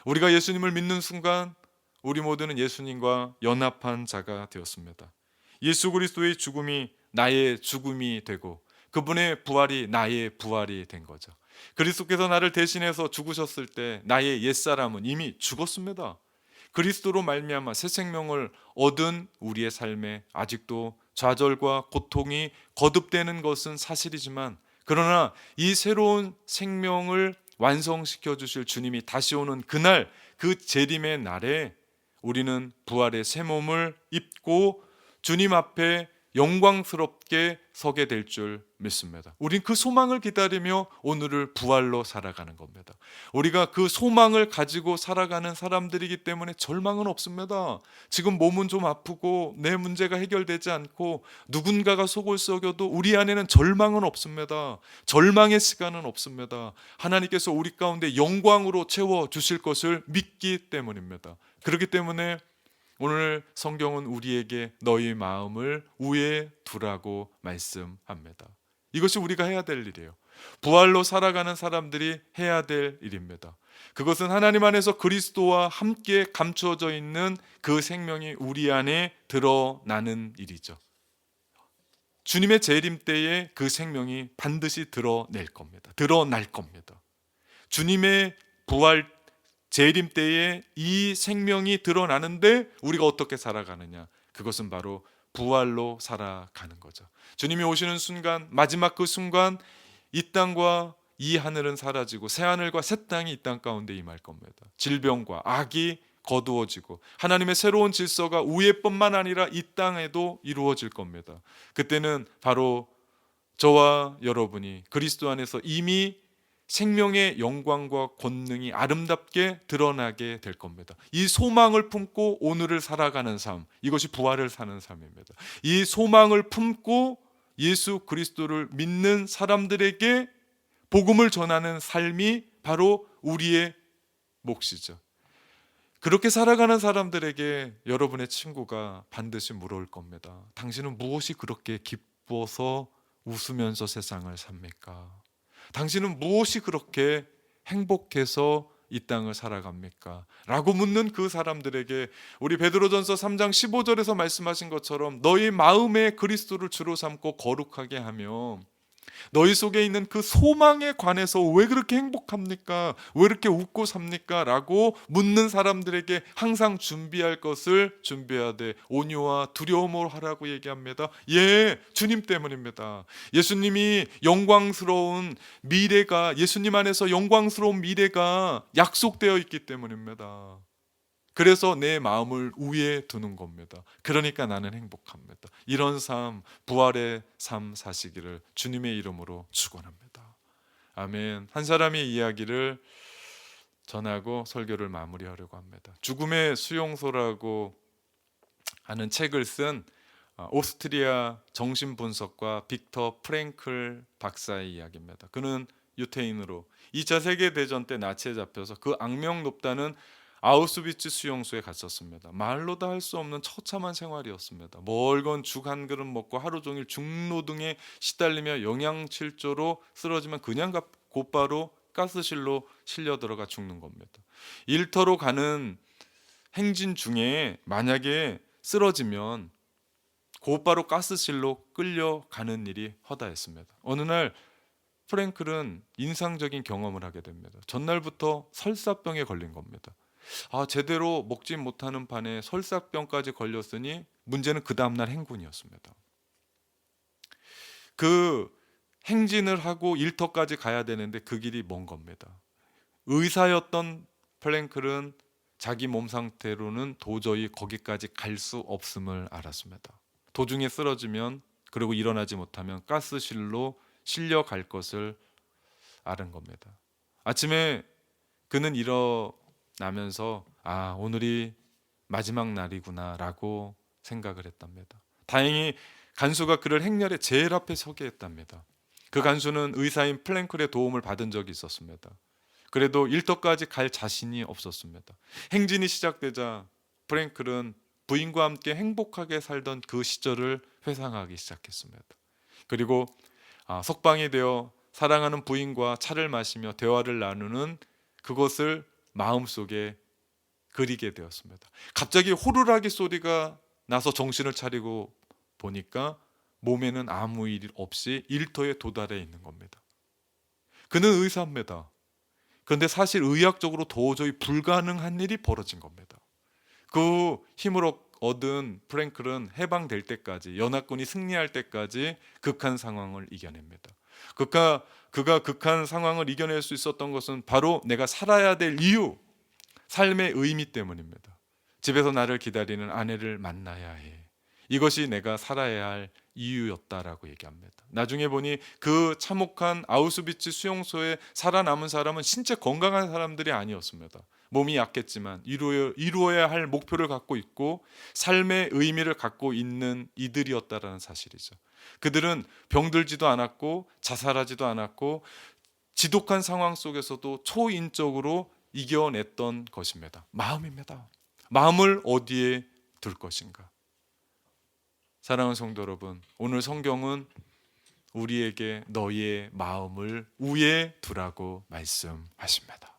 우리가 예수님을 믿는 순간 우리 모두는 예수님과 연합한 자가 되었습니다. 예수 그리스도의 죽음이 나의 죽음이 되고 그분의 부활이 나의 부활이 된 거죠. 그리스도께서 나를 대신해서 죽으셨을 때 나의 옛사람은 이미 죽었습니다. 그리스도로 말미암아 새 생명을 얻은 우리의 삶에 아직도 좌절과 고통이 거듭되는 것은 사실이지만, 그러나 이 새로운 생명을 완성시켜 주실 주님이 다시 오는 그날, 그 재림의 날에 우리는 부활의 새 몸을 입고 주님 앞에 영광스럽게 서게 될 줄 믿습니다. 우린 그 소망을 기다리며 오늘을 부활로 살아가는 겁니다. 우리가 그 소망을 가지고 살아가는 사람들이기 때문에 절망은 없습니다. 지금 몸은 좀 아프고 내 문제가 해결되지 않고 누군가가 속을 썩여도 우리 안에는 절망은 없습니다. 절망의 시간은 없습니다. 하나님께서 우리 가운데 영광으로 채워주실 것을 믿기 때문입니다. 그렇기 때문에 오늘 성경은 우리에게 너희 마음을 위에 두라고 말씀합니다. 이것이 우리가 해야 될 일이에요. 부활로 살아가는 사람들이 해야 될 일입니다. 그것은 하나님 안에서 그리스도와 함께 감추어져 있는 그 생명이 우리 안에 드러나는 일이죠. 주님의 재림 때에 그 생명이 반드시 드러날 겁니다. 주님의 부활 재림 때에 이 생명이 드러나는데 우리가 어떻게 살아가느냐? 그것은 바로 부활로 살아가는 거죠. 주님이 오시는 순간, 마지막 그 순간 이 땅과 이 하늘은 사라지고 새 하늘과 새 땅이 이 땅 가운데 임할 겁니다. 질병과 악이 거두어지고 하나님의 새로운 질서가 위에뿐만 아니라 이 땅에도 이루어질 겁니다. 그때는 바로 저와 여러분이 그리스도 안에서 이미 생명의 영광과 권능이 아름답게 드러나게 될 겁니다. 이 소망을 품고 오늘을 살아가는 삶, 이것이 부활을 사는 삶입니다. 이 소망을 품고 예수 그리스도를 믿는 사람들에게 복음을 전하는 삶이 바로 우리의 몫이죠. 그렇게 살아가는 사람들에게 여러분의 친구가 반드시 물어올 겁니다. 당신은 무엇이 그렇게 기뻐서 웃으면서 세상을 삽니까? 당신은 무엇이 그렇게 행복해서 이 땅을 살아갑니까? 라고 묻는 그 사람들에게 우리 베드로전서 3장 15절에서 말씀하신 것처럼 너희 마음에 그리스도를 주로 삼고 거룩하게 하며 너희 속에 있는 그 소망에 관해서 왜 그렇게 행복합니까? 왜 이렇게 웃고 삽니까? 라고 묻는 사람들에게 항상 준비할 것을 준비하되 온유와 두려움으로 하라고 얘기합니다. 예, 주님 때문입니다. 예수님이 영광스러운 미래가, 예수님 안에서 영광스러운 미래가 약속되어 있기 때문입니다. 그래서 내 마음을 위에 두는 겁니다. 그러니까 나는 행복합니다. 이런 삶, 부활의 삶 사시기를 주님의 이름으로 축원합니다. 아멘. 한 사람의 이야기를 전하고 설교를 마무리하려고 합니다. 죽음의 수용소라고 하는 책을 쓴 오스트리아 정신분석가 빅터 프랭클 박사의 이야기입니다. 그는 유태인으로 2차 세계대전 때 나치에 잡혀서 그 악명 높다는 아우슈비츠 수용소에 갔었습니다. 말로도 할 수 없는 처참한 생활이었습니다. 멀건 죽 한 그릇 먹고 하루 종일 중노등에 시달리며 영양실조로 쓰러지면 그냥 곧바로 가스실로 실려 들어가 죽는 겁니다. 일터로 가는 행진 중에 만약에 쓰러지면 곧바로 가스실로 끌려가는 일이 허다했습니다. 어느 날 프랭클은 인상적인 경험을 하게 됩니다. 전날부터 설사병에 걸린 겁니다. 제대로 먹지 못하는 판에 설사병까지 걸렸으니 문제는 그 다음날 행군이었습니다. 그 행진을 하고 일터까지 가야 되는데 그 길이 먼 겁니다. 의사였던 프랭클은 자기 몸 상태로는 도저히 거기까지 갈 수 없음을 알았습니다. 도중에 쓰러지면 그리고 일어나지 못하면 가스실로 실려갈 것을 아는 겁니다. 아침에 그는 일어나면서 오늘이 마지막 날이구나 라고 생각을 했답니다. 다행히 간수가 그를 행렬에 제일 앞에 서게 했답니다. 그 간수는 의사인 플랭클의 도움을 받은 적이 있었습니다. 그래도 일터까지 갈 자신이 없었습니다. 행진이 시작되자 프랭클은 부인과 함께 행복하게 살던 그 시절을 회상하기 시작했습니다. 그리고 석방이 되어 사랑하는 부인과 차를 마시며 대화를 나누는 그것을 마음속에 그리게 되었습니다. 갑자기 호루라기 소리가 나서 정신을 차리고 보니까 몸에는 아무 일 없이 일터에 도달해 있는 겁니다. 그는 의사입니다. 그런데 사실 의학적으로 도저히 불가능한 일이 벌어진 겁니다. 그 힘을 얻은 프랭클은 해방될 때까지, 연합군이 승리할 때까지 극한 상황을 이겨냅니다. 그가 극한 상황을 이겨낼 수 있었던 것은 바로 내가 살아야 될 이유, 삶의 의미 때문입니다. 집에서 나를 기다리는 아내를 만나야 해. 이것이 내가 살아야 할 이유였다라고 얘기합니다. 나중에 보니 그 참혹한 아우슈비츠 수용소에 살아남은 사람은 신체 건강한 사람들이 아니었습니다. 몸이 약했지만 이루어야 할 목표를 갖고 있고 삶의 의미를 갖고 있는 이들이었다라는 사실이죠. 그들은 병들지도 않았고 자살하지도 않았고 지독한 상황 속에서도 초인적으로 이겨냈던 것입니다. 마음입니다. 마음을 어디에 둘 것인가? 사랑하는 성도 여러분, 오늘 성경은 우리에게 너희의 마음을 위에 두라고 말씀하십니다.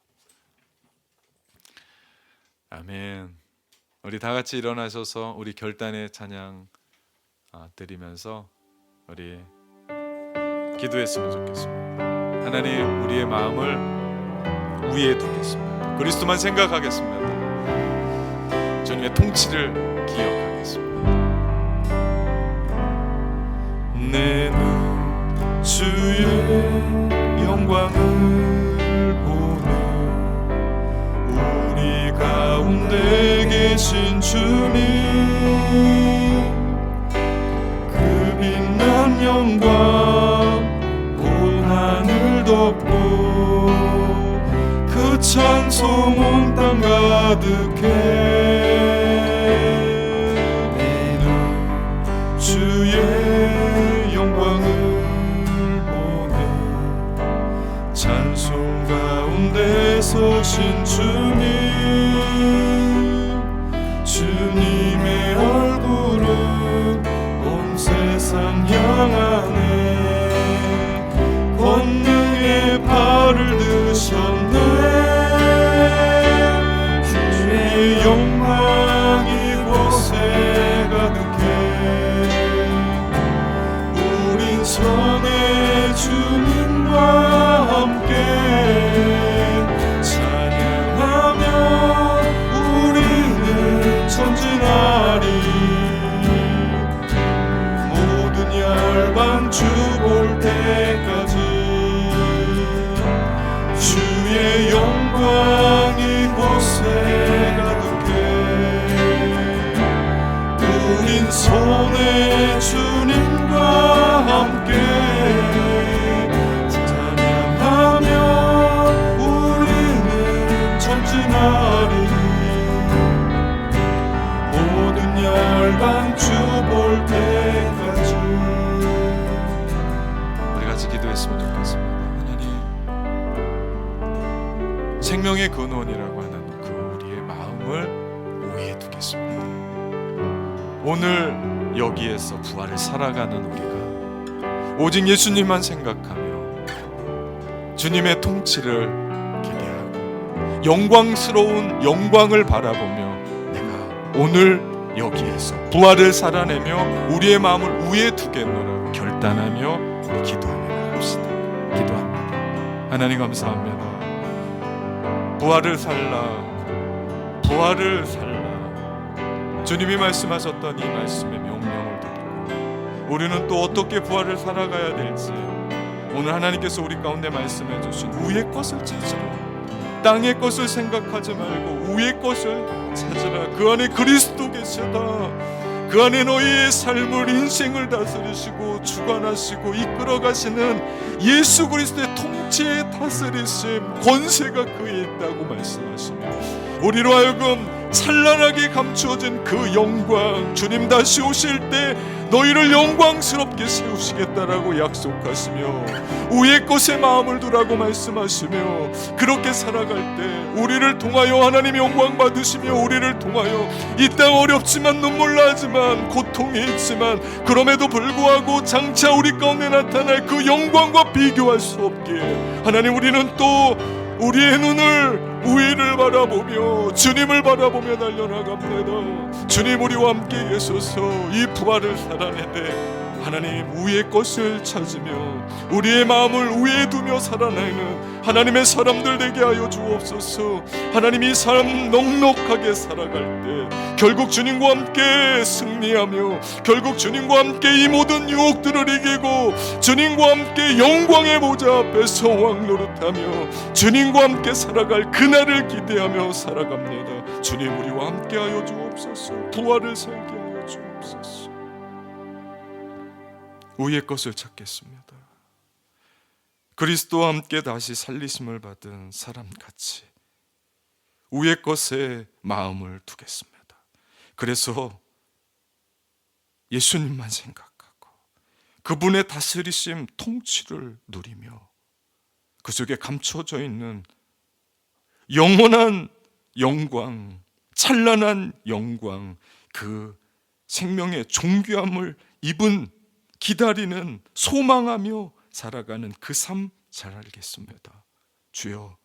아멘. 우리 다 같이 일어나셔서 우리 결단의 찬양 드리면서 우리 기도했으면 좋겠습니다. 하나님, 우리의 마음을 위에 두겠습니다. 그리스도만 생각하겠습니다. 주님의 통치를 기억하겠습니다. 내 눈 주의 영광을 보네. 우리 가운데 계신 주님, 그 빛난 영광 온 하늘 덮고 그 찬송 온 땅 가득해. 내 눈 주의 영광을 보네. 찬송 가운데 서신 주님, 주님의 얼굴은 온 세상 향하네. 권능의 발을 드셨네. 주님과 함께 찬양하며 우리는 전진하리. 모든 열방 주 볼 때까지 주의 영광이 이곳에 가득해. 우린 손에 주님과 함께 찬양하며 우리는 전진하리. 모든 열방 주 볼 때까지. 우리 같이 기도했으면 좋겠습니다. 하나님, 생명의 근원이라고 하는 그 우리의 마음을 오해해 두겠습니다. 오늘 여기에서 부활을 살아가는 우리가 오직 예수님만 생각하며 주님의 통치를 기대하고 영광스러운 영광을 바라보며 내가 오늘 여기에서 부활을 살아내며 우리의 마음을 우에 두겠노라 결단하며 우리 기도하며 나갑시다. 기도합니다. 하나님 감사합니다. 부활을 살라, 부활을 살라. 주님이 말씀하셨던 이 말씀의 명령을 듣고 우리는 또 어떻게 부활을 살아가야 될지 오늘 하나님께서 우리 가운데 말씀해 주신 위의 것을 찾으라. 땅의 것을 생각하지 말고 위의 것을 찾으라. 그 안에 그리스도 계시다. 그 안에 너희의 삶을 인생을 다스리시고 주관하시고 이끌어가시는 예수 그리스도의 통치의 다스리심 권세가 그에 있다고 말씀하시며 우리로 하여금 찬란하게 감추어진 그 영광, 주님 다시 오실 때 너희를 영광스럽게 세우시겠다라고 약속하시며 위의 것에 마음을 두라고 말씀하시며 그렇게 살아갈 때 우리를 통하여 하나님 영광 받으시며 우리를 통하여 이 땅 어렵지만 눈물 나지만 고통이 있지만 그럼에도 불구하고 장차 우리 가운데 나타날 그 영광과 비교할 수 없게 하나님 우리는 또 우리의 눈을 위를 바라보며 주님을 바라보며 달려나갑니다. 주님 우리와 함께 계셔서 이 부활을 살아내되 하나님 위의 것을 찾으며 우리의 마음을 위에 두며 살아내는 하나님의 사람들 되게 하여 주옵소서. 하나님 이 삶 넉넉하게 살아갈 때 결국 주님과 함께 승리하며 결국 주님과 함께 이 모든 유혹들을 이기고 주님과 함께 영광의 보좌 앞에서 왕 노릇하며 주님과 함께 살아갈 그날을 기대하며 살아갑니다. 주님 우리와 함께 하여 주옵소서. 부활을 살게 하여 주옵소서. 위의 것을 찾겠습니다. 그리스도와 함께 다시 살리심을 받은 사람같이 위의 것에 마음을 두겠습니다. 그래서 예수님만 생각하고 그분의 다스리심 통치를 누리며 그 속에 감춰져 있는 영원한 영광, 찬란한 영광, 그 생명의 존귀함을 입은 기다리는 소망하며 살아가는 그 삶 잘 알겠습니다. 주여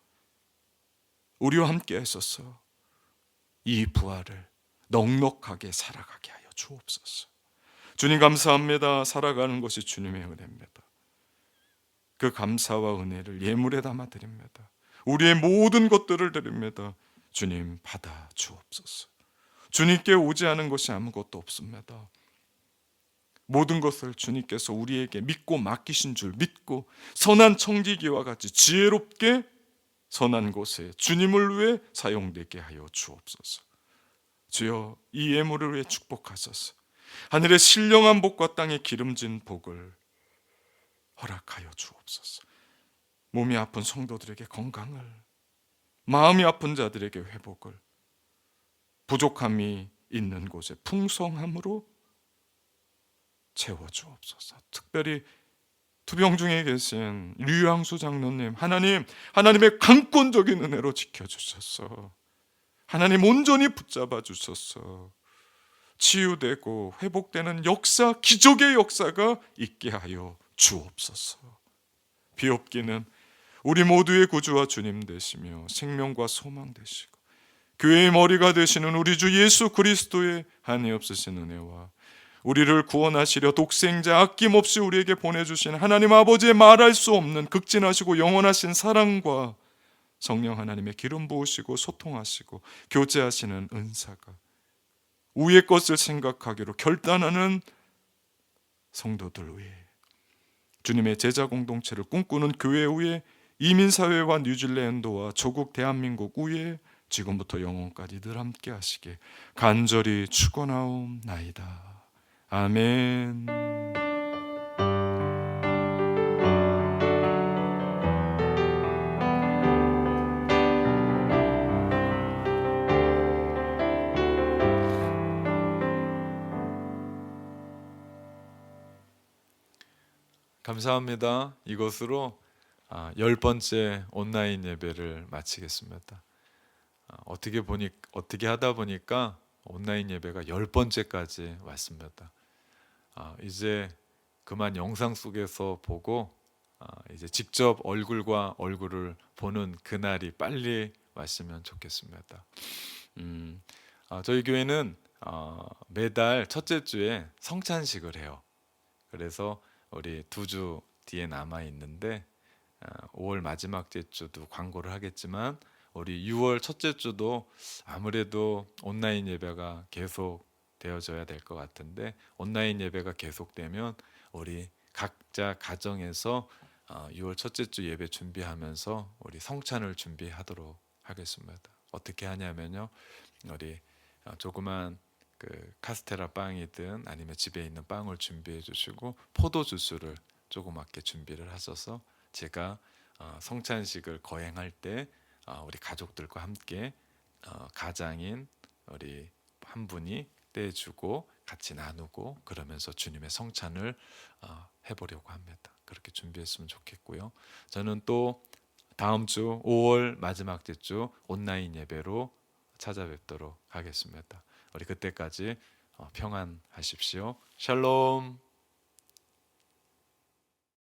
우리와 함께 하셔서 이 부활을 넉넉하게 살아가게 하여 주옵소서. 주님 감사합니다. 살아가는 것이 주님의 은혜입니다. 그 감사와 은혜를 예물에 담아 드립니다. 우리의 모든 것들을 드립니다. 주님 받아 주옵소서. 주님께 오지 않은 것이 아무것도 없습니다. 모든 것을 주님께서 우리에게 믿고 맡기신 줄 믿고 선한 청지기와 같이 지혜롭게 선한 곳에 주님을 위해 사용되게 하여 주옵소서. 주여 이 예물을 위해 축복하소서. 하늘의 신령한 복과 땅의 기름진 복을 허락하여 주옵소서. 몸이 아픈 성도들에게 건강을, 마음이 아픈 자들에게 회복을, 부족함이 있는 곳에 풍성함으로 채워주옵소서. 특별히 투병 중에 계신 류양수 장로님, 하나님의 강권적인 은혜로 지켜주셔서 하나님 온전히 붙잡아 주셔서 치유되고 회복되는 역사, 기적의 역사가 있게 하여 주옵소서. 비옵기는 우리 모두의 구주와 주님 되시며 생명과 소망 되시고 교회의 머리가 되시는 우리 주 예수 그리스도의 한이 없으신 은혜와 우리를 구원하시려 독생자 아낌없이 우리에게 보내주신 하나님 아버지의 말할 수 없는 극진하시고 영원하신 사랑과 성령 하나님의 기름 부으시고 소통하시고 교제하시는 은사가 위의 것을 생각하기로 결단하는 성도들 위에, 주님의 제자 공동체를 꿈꾸는 교회 위에, 이민사회와 뉴질랜드와 조국 대한민국 위에 지금부터 영원까지 늘 함께 하시길 간절히 축원하옵나이다. 아멘. 감사합니다. 이것으로 10번째 온라인 예배를 마치겠습니다. 어떻게 하다 보니까 온라인 예배가 10번째까지 왔습니다. 이제 그만 영상 속에서 보고 이제 직접 얼굴과 얼굴을 보는 그날이 빨리 왔으면 좋겠습니다. 저희 교회는 매달 첫째 주에 성찬식을 해요. 그래서 우리 2주 뒤에 남아 있는데 5월 마지막 주도 광고를 하겠지만 우리 6월 첫째 주도 아무래도 온라인 예배가 계속 되어져야 될 것 같은데, 온라인 예배가 계속되면 우리 각자 가정에서 6월 첫째 주 예배 준비하면서 우리 성찬을 준비하도록 하겠습니다. 어떻게 하냐면요, 우리 조그만 그 카스테라 빵이든 아니면 집에 있는 빵을 준비해 주시고 포도 주스를 조그맣게 준비를 하셔서 제가 성찬식을 거행할 때 우리 가족들과 함께 가장인 우리 한 분이 떼주고 같이 나누고 그러면서 주님의 성찬을 해보려고 합니다. 그렇게 준비했으면 좋겠고요. 저는 또 다음 주 5월 마지막 주 온라인 예배로 찾아뵙도록 하겠습니다. 우리 그때까지 평안하십시오. 샬롬.